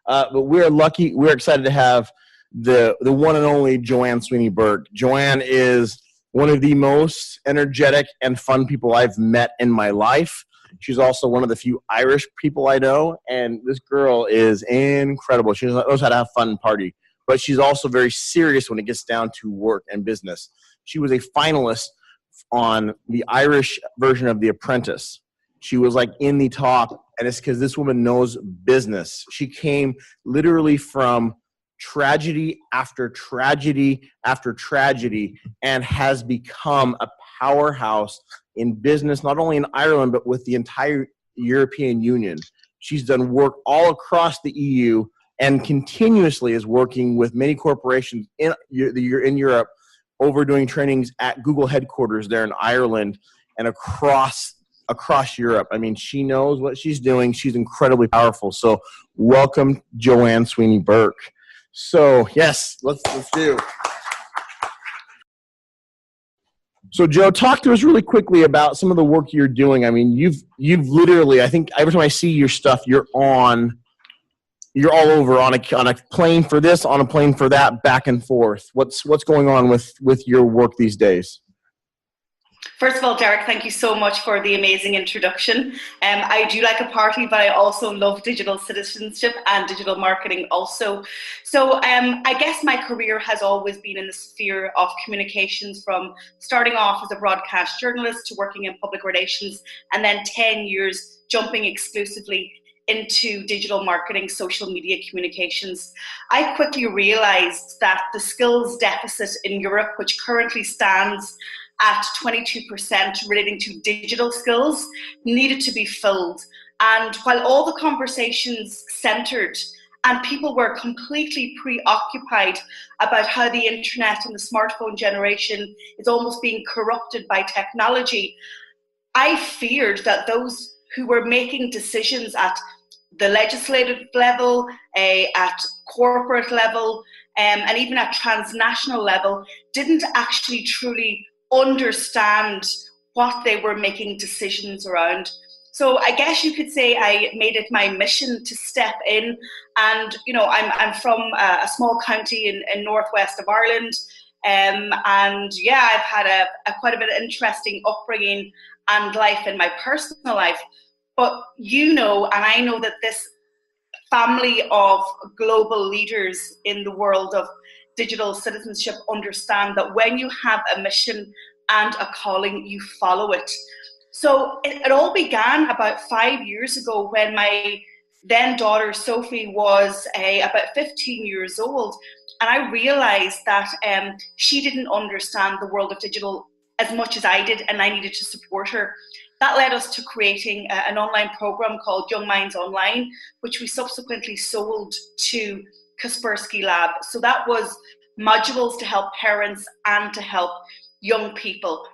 But we're lucky. We're excited to have the one and only Joanne Sweeney Burke. Joanne is one of the most energetic and fun people I've met in my life. She's also one of the few Irish people I know, and this girl is incredible. She knows how to have fun and party, but she's also very serious when it gets down to work and business. She was a finalist on the Irish version of The Apprentice. She was like in the top, and it's because this woman knows business. She came literally from tragedy after tragedy after tragedy and has become a powerhouse in business, not only in Ireland, but with the entire European Union. She's done work all across the EU and continuously is working with many corporations in Europe over doing trainings at Google headquarters there in Ireland and across Europe. I mean, she knows what she's doing. She's incredibly powerful. So welcome, Joanne Sweeney Burke. So yes, let's do. So Joe, talk to us really quickly about some of the work you're doing. I mean, you've literally, I think every time I see your stuff, you're all over on a plane for this, on a plane for that, back and forth. What's going on with your work these days? First of all, Derek, thank you so much for the amazing introduction. I do like a party, but I also love digital citizenship and digital marketing also. So I guess my career has always been in the sphere of communications, from starting off as a broadcast journalist to working in public relations, and then 10 years jumping exclusively into digital marketing, social media communications. I quickly realized that the skills deficit in Europe, which currently stands at 22% relating to digital skills, needed to be filled. And while all the conversations centered and people were completely preoccupied about how the internet and the smartphone generation is almost being corrupted by technology, I feared that those who were making decisions at the legislative level, at corporate level, and even at transnational level, didn't actually truly understand what they were making decisions around. So I guess you could say I made it my mission to step in. And I'm from a small county in northwest of Ireland, and yeah, I've had quite a bit of interesting upbringing and life in my personal life. But and I know that this family of global leaders in the world of digital citizenship understand that when you have a mission and a calling, you follow it. So it all began about 5 years ago when my then daughter Sophie was about 15 years old, and I realized that she didn't understand the world of digital as much as I did, and I needed to support her. That led us to creating an online program called Young Minds Online, which we subsequently sold to Kaspersky Lab. So that was modules to help parents and to help young people.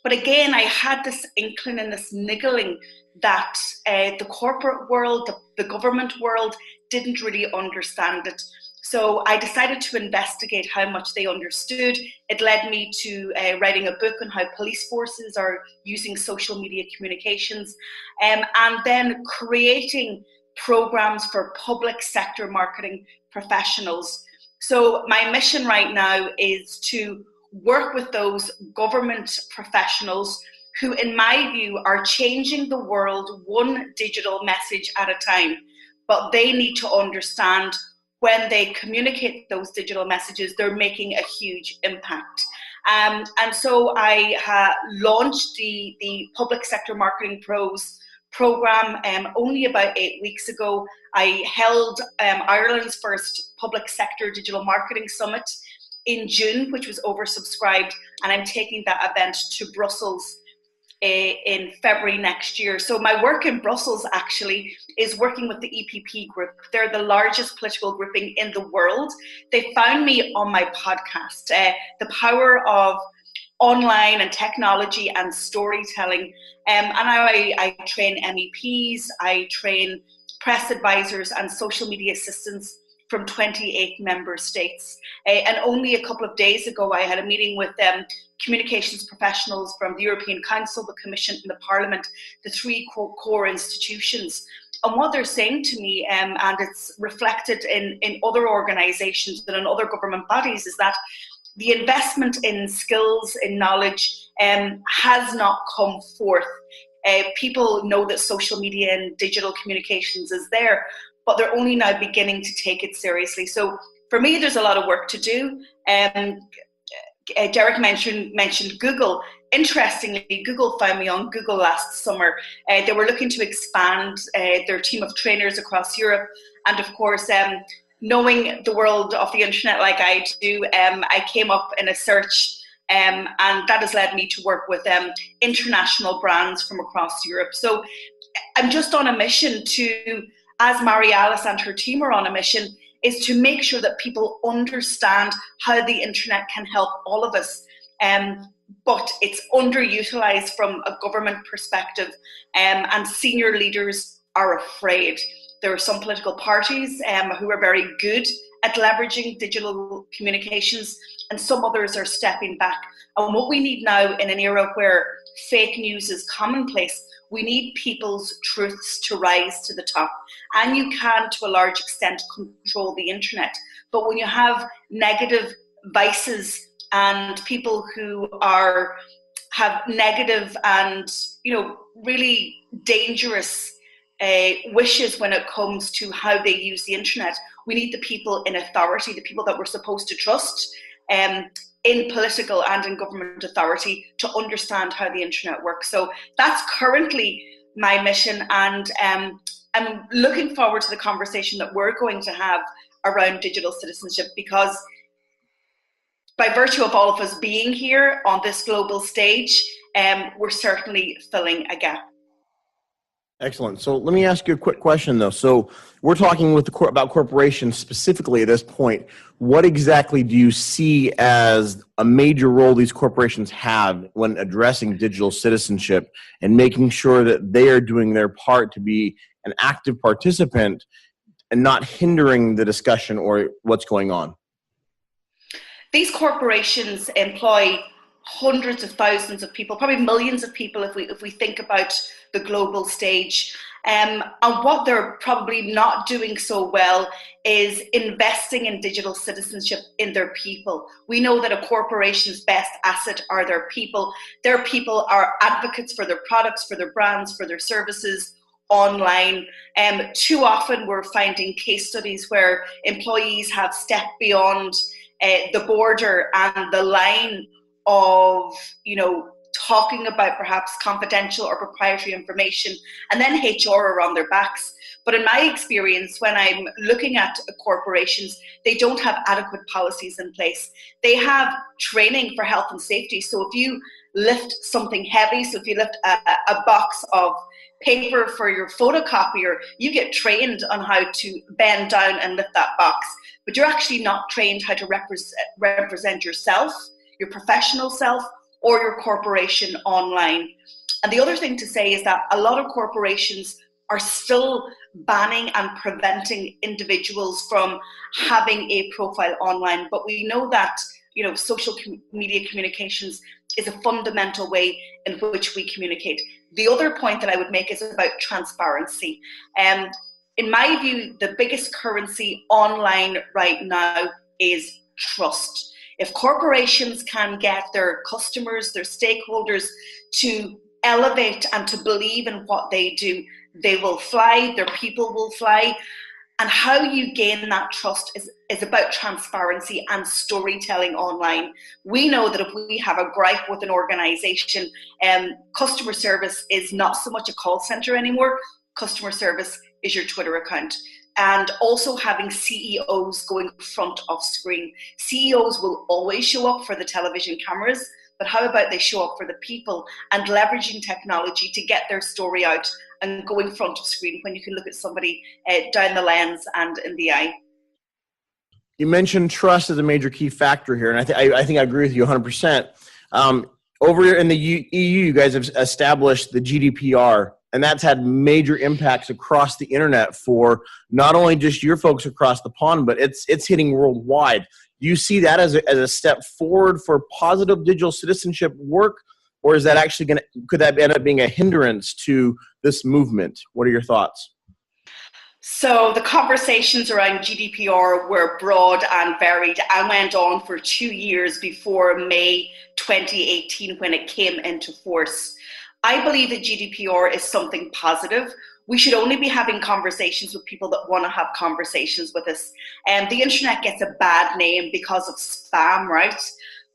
But again, I had this inkling and this niggling that the corporate world, the government world didn't really understand it. So I decided to investigate how much they understood. It led me to writing a book on how police forces are using social media communications, and then creating programs for public sector marketing professionals. So my mission right now is to work with those government professionals who, in my view, are changing the world one digital message at a time. But they need to understand when they communicate those digital messages, they're making a huge impact. And so I launched the Public Sector Marketing Pros program only about 8 weeks ago. I held Ireland's first Public Sector Digital Marketing Summit in June, which was oversubscribed, and I'm taking that event to Brussels in February next year. So my work in Brussels actually is working with the EPP group. They're the largest political grouping in the world. They found me on my podcast, The Power of Online and Technology and Storytelling. And I train MEPs, I train press advisors and social media assistants from 28 member states. And only a couple of days ago, I had a meeting with communications professionals from the European Council, the Commission and the Parliament, the three core institutions. And what they're saying to me, and it's reflected in other organizations and in other government bodies, is that the investment in skills, in knowledge, has not come forth. People know that social media and digital communications is there, but they're only now beginning to take it seriously. So for me, there's a lot of work to do. Derek mentioned Google. Interestingly, Google found me on Google last summer. They were looking to expand their team of trainers across Europe. And of course, knowing the world of the internet like I do, I came up in a search, and that has led me to work with international brands from across Europe. So I'm just on a mission to, as Mary-Alice and her team are on a mission, is to make sure that people understand how the internet can help all of us. But it's underutilized from a government perspective, and senior leaders are afraid. There are some political parties who are very good at leveraging digital communications, and some others are stepping back. And what we need now, in an era where fake news is commonplace, we need people's truths to rise to the top. And you can, to a large extent, control the internet. But when you have negative vices and people who have negative and really dangerous wishes when it comes to how they use the internet, we need the people in authority, the people that we're supposed to trust in political and in government authority, to understand how the internet works. So that's currently my mission, and I'm looking forward to the conversation that we're going to have around digital citizenship, because by virtue of all of us being here on this global stage, we're certainly filling a gap. Excellent. So let me ask you a quick question, though. So we're talking about corporations specifically at this point. What exactly do you see as a major role these corporations have when addressing digital citizenship and making sure that they are doing their part to be an active participant and not hindering the discussion or what's going on? These corporations employ hundreds of thousands of people, probably millions of people if we think about the global stage. And what they're probably not doing so well is investing in digital citizenship in their people. We know that a corporation's best asset are their people. Their people are advocates for their products, for their brands, for their services online. Too often we're finding case studies where employees have stepped beyond the border and the line of, talking about perhaps confidential or proprietary information, and then HR are on their backs. But in my experience, when I'm looking at corporations, they don't have adequate policies in place. They have training for health and safety. So if you lift something heavy, so if you lift a box of paper for your photocopier, you get trained on how to bend down and lift that box. But you're actually not trained how to represent yourself, your professional self, or your corporation online. And the other thing to say is that a lot of corporations are still banning and preventing individuals from having a profile online. But we know that social media communications is a fundamental way in which we communicate. The other point that I would make is about transparency. In my view, the biggest currency online right now is trust. If corporations can get their customers, their stakeholders to elevate and to believe in what they do, they will fly, their people will fly. And how you gain that trust is about transparency and storytelling online. We know that if we have a gripe with an organization, customer service is not so much a call center anymore. Customer service is your Twitter account. And also having CEOs going front of screen. CEOs will always show up for the television cameras, but how about they show up for the people and leveraging technology to get their story out and go in front of screen when you can look at somebody down the lens and in the eye. You mentioned trust as a major key factor here, and I think I agree with you 100%. Over in the EU, you guys have established the GDPR, and that's had major impacts across the internet for not only just your folks across the pond, but it's hitting worldwide. Do you see that as a step forward for positive digital citizenship work, or is that actually could that end up being a hindrance to this movement? What are your thoughts? So the conversations around GDPR were broad and varied and went on for 2 years before May 2018 when it came into force. I believe that GDPR is something positive. We should only be having conversations with people that want to have conversations with us. And the internet gets a bad name because of spam, right?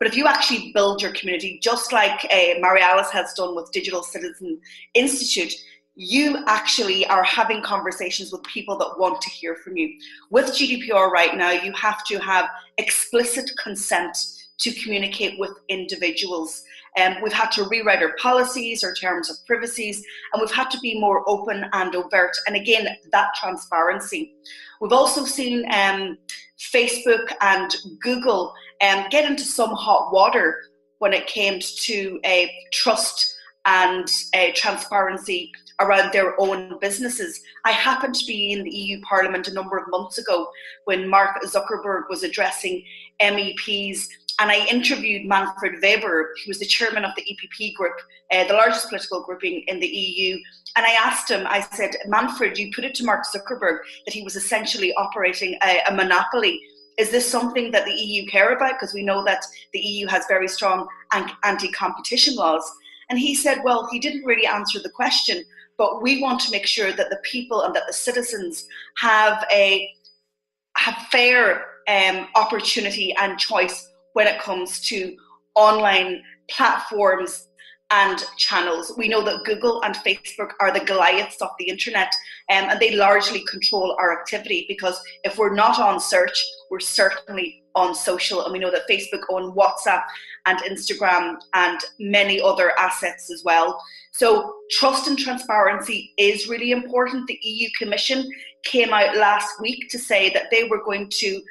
But if you actually build your community, just like Marialis has done with Digital Citizen Institute, you actually are having conversations with people that want to hear from you. With GDPR right now, you have to have explicit consent to communicate with individuals. We've had to rewrite our policies, our terms of privacies, and we've had to be more open and overt. And again, that transparency. We've also seen Facebook and Google get into some hot water when it came to trust and transparency around their own businesses. I happened to be in the EU Parliament a number of months ago when Mark Zuckerberg was addressing MEPs, and I interviewed Manfred Weber, who was the chairman of the EPP group, the largest political grouping in the EU. And I asked him, I said, Manfred, you put it to Mark Zuckerberg that he was essentially operating a monopoly. Is this something that the EU care about? Because we know that the EU has very strong anti-competition laws. And he said, well, he didn't really answer the question, but we want to make sure that the people and that the citizens have fair opportunity and choice when it comes to online platforms and channels. We know that Google and Facebook are the Goliaths of the internet, and they largely control our activity, because if we're not on search, we're certainly on social. And we know that Facebook own WhatsApp and Instagram and many other assets as well. So trust and transparency is really important. The EU Commission came out last week to say that they were going to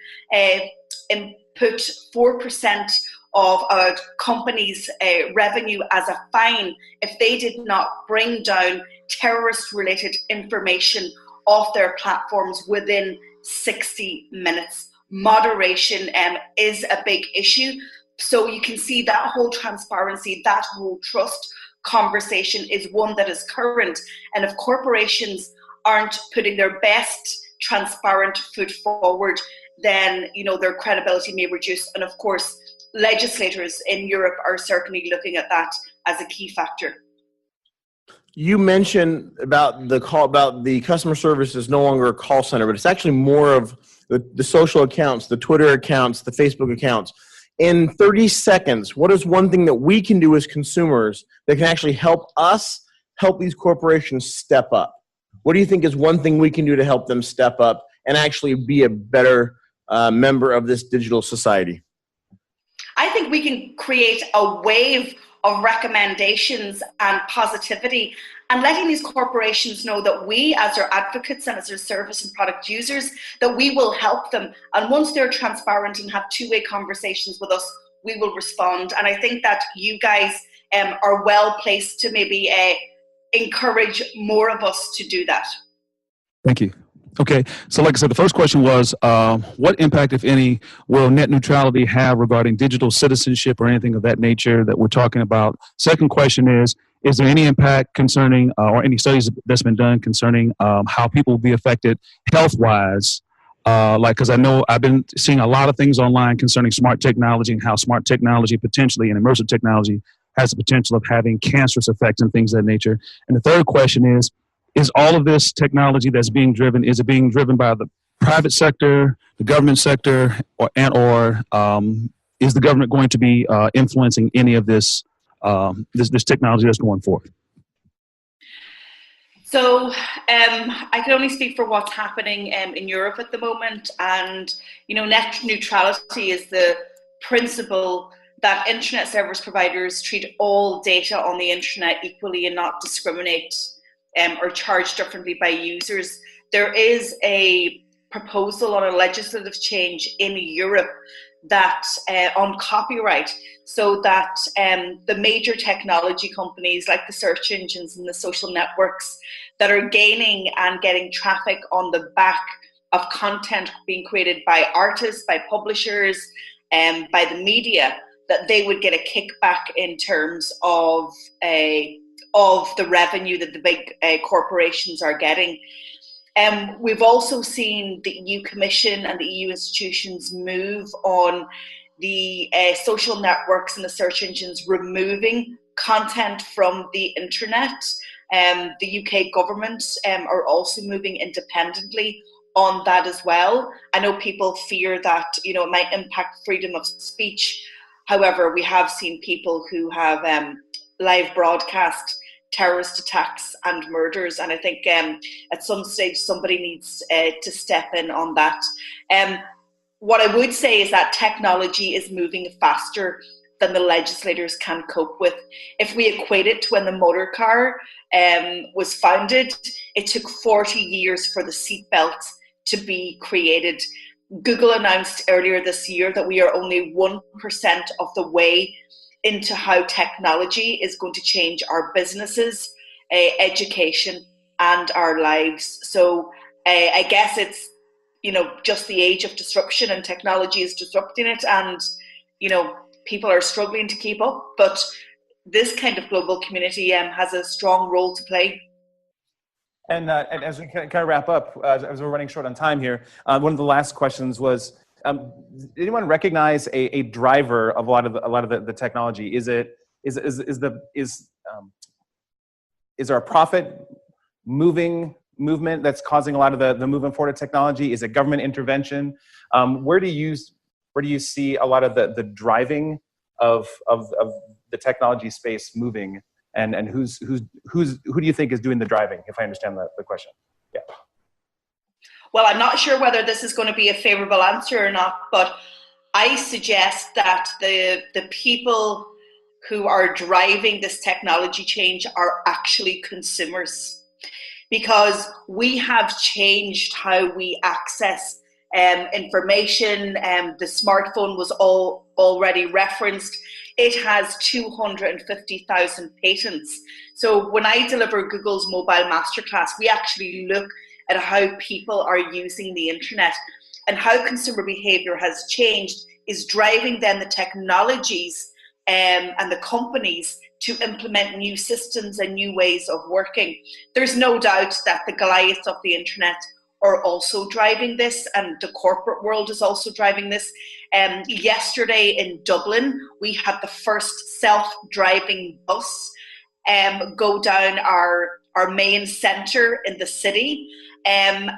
input 4% of a company's revenue as a fine if they did not bring down terrorist-related information off their platforms within 60 minutes. Moderation is a big issue. So you can see that whole transparency, that whole trust conversation is one that is current. And if corporations aren't putting their best transparent foot forward, then their credibility may reduce. And of course, legislators in Europe are certainly looking at that as a key factor. You mentioned about the customer service is no longer a call center, but it's actually more of the social accounts, the Twitter accounts, the Facebook accounts. In 30 seconds, what is one thing that we can do as consumers that can actually help us help these corporations step up? What do you think is one thing we can do to help them step up and actually be a better member of this digital society? I think we can create a wave of recommendations and positivity, and letting these corporations know that we, as their advocates and as their service and product users, that we will help them. And once they're transparent and have two-way conversations with us, we will respond. And I think that you guys are well placed to maybe encourage more of us to do that. Thank you. Okay, so like I said, the first question was, what impact, if any, will net neutrality have regarding digital citizenship or anything of that nature that we're talking about? Second question is there any impact concerning, or any studies that's been done concerning how people will be affected health-wise? Because I know I've been seeing a lot of things online concerning smart technology and how smart technology potentially and immersive technology has the potential of having cancerous effects and things of that nature. And the third question is all of this technology that's being driven, is it being driven by the private sector, the government sector, or is the government going to be influencing any of this technology that's going forward? So I can only speak for what's happening in Europe at the moment, and net neutrality is the principle that internet service providers treat all data on the internet equally and not discriminate or charge differently by users. There is a proposal on a legislative change in Europe that on copyright, so that the major technology companies like the search engines and the social networks that are gaining and getting traffic on the back of content being created by artists, by publishers, and by the media, that they would get a kickback in terms of the revenue that the big corporations are getting. We've also seen the EU Commission and the EU institutions move on the social networks and the search engines removing content from the internet. The UK government are also moving independently on that as well. I know people fear that, it might impact freedom of speech. However, we have seen people who have live broadcast terrorist attacks and murders, and I think at some stage somebody needs to step in on that. What I would say is that technology is moving faster than the legislators can cope with. If we equate it to when the motor car was founded, it took 40 years for the seatbelt to be created. Google announced earlier this year that we are only 1% of the way into how technology is going to change our businesses, education, and our lives. So I guess it's, just the age of disruption, and technology is disrupting it, and, people are struggling to keep up. But this kind of global community has a strong role to play. And as we kind of wrap up, as we're running short on time here, one of the last questions was, did anyone recognize a driver of a lot of the technology? Is there a profit movement that's causing a lot of the movement forward of technology? Is it government intervention? Where do you see a lot of the driving of the technology space moving, and who do you think is doing the driving, if I understand the question? Yeah. Well, I'm not sure whether this is going to be a favorable answer or not, but I suggest that the people who are driving this technology change are actually consumers, because we have changed how we access information. The smartphone was already referenced. It has 250,000 patents. So when I deliver Google's Mobile Masterclass, we actually look at how people are using the internet, and how consumer behavior has changed is driving then the technologies and the companies to implement new systems and new ways of working. There's no doubt that the Goliaths of the internet are also driving this, and the corporate world is also driving this. Yesterday in Dublin, we had the first self-driving bus go down our main centre in the city. And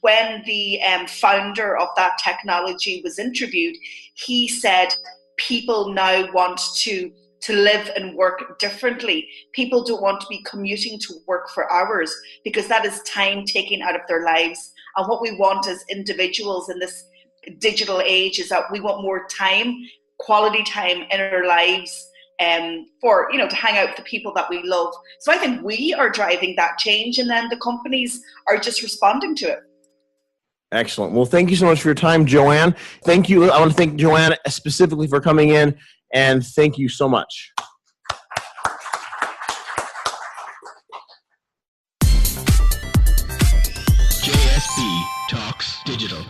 when the founder of that technology was interviewed, he said people now want to live and work differently. People don't want to be commuting to work for hours, because that is time taken out of their lives. And what we want as individuals in this digital age is that we want more time, quality time in our lives, for, to hang out with the people that we love. So I think we are driving that change, and then the companies are just responding to it. Excellent. Well, thank you so much for your time, Joanne. Thank you. I want to thank Joanne specifically for coming in, and thank you so much. JSB Talks Digital.